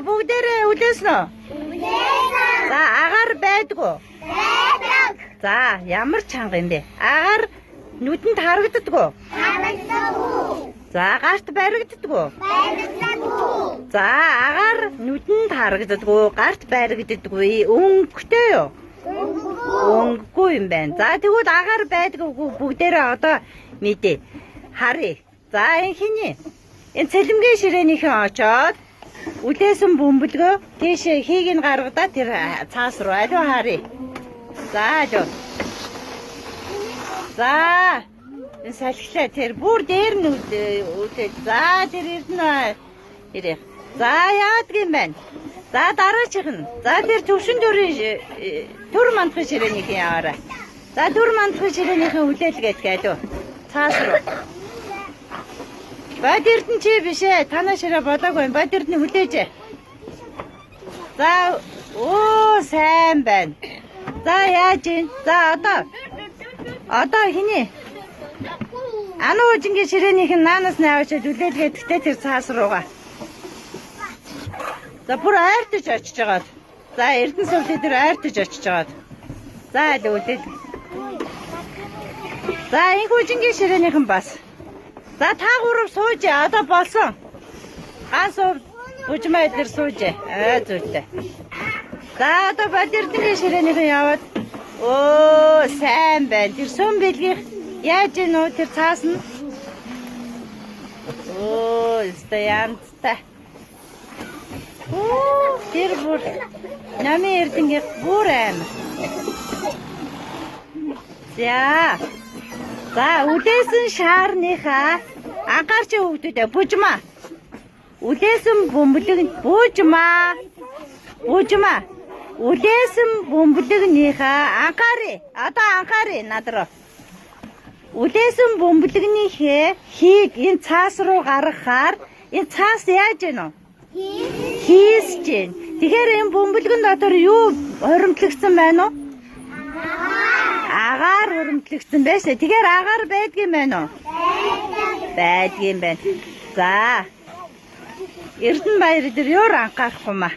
бүгдээрээ үлээсэн үү? Үлээсэн. За агаар байдгүй. Байдаг. За ямар чанга юм бэ? Агаар нүдэнд харагддаггүй. Харагддаггүй. За гарт баригддаггүй. Баригддаггүй. За агаар нүдэнд харагддаггүй, гарт баригддаггүй. Өнгөтэй юу? Өнгөгүй юм байна. За тэгвэл агаар байдаггүй бүгдээрээ одоо мэдээ. Харъя. За энэ хиний. Энэ цэлмгийн ширээнийхэн очоод үлээсэн бөмбөлгөө тийшээ хийг нь гаргадаа тэр цаас руу аливаа харъя. За алуу. За энэ салхилаа тэр бүр дээр нь үлээ. За тэр эрдэнэ ирээ. За яадаг юм байна. За дараачих нь. За тэр төвшин төрийн төр мандахын ширээнийхэн яваарай. За төр мандахын ширээнийхэн үлээлгээд алуу. Цаас руу. Бод эрдэн чи биш ээ. Танаа ширээ болоогүй юм. Бод эрдэн хүлээж. За оо сайн байна. За яаж ийн? За одоо хиний? Ану ужингийн ширээнийхэн наанаас нь аваачаад үлээлгээд гэхдээ тэр цаас руугаа. За бүр айртаж очиж байгаа. За эрдэн сувлын дээр айртаж очиж байгаа. За үлээл. За энэ ужингийн ширээнийхэн бас. За та гурав сууж одоо болсон. Ганц бужмаа дээр сууж. Зүйтэй. За одоо бадэрдгийн ширээнийхэн яваад. Оо сайн байна. Тэр сүм бэлгий яаж ийн үү тэр цаас нь? Оо стоянцтай. Оо тэр бүр намын эрдэнгийн бүр аим. За үлээсэн шаарныхаа анхаарч хөвгдөдөө бужмаа. Үлээсэн бөмбөлөг бужмаа. Үлээсэн бөмбөлөгнийхээ анхааръя. Одоо анхааръя над руу. Үлээсэн бөмбөлөгнийхээ хийг энэ цаас руу гаргахаар энэ цаас яаж гэнэ вэ? Хийсэж гэн. Тэгэхээр энэ бөмбөлгөн дотор юу хоримтлагдсан байна уу? Агаар хоримтлагдсан байсан. Тэгэхээр агаар байдгийм байна уу? Байдгийм байна. За. Эрдэнэ баяр дээр юу анхаарах юм аа?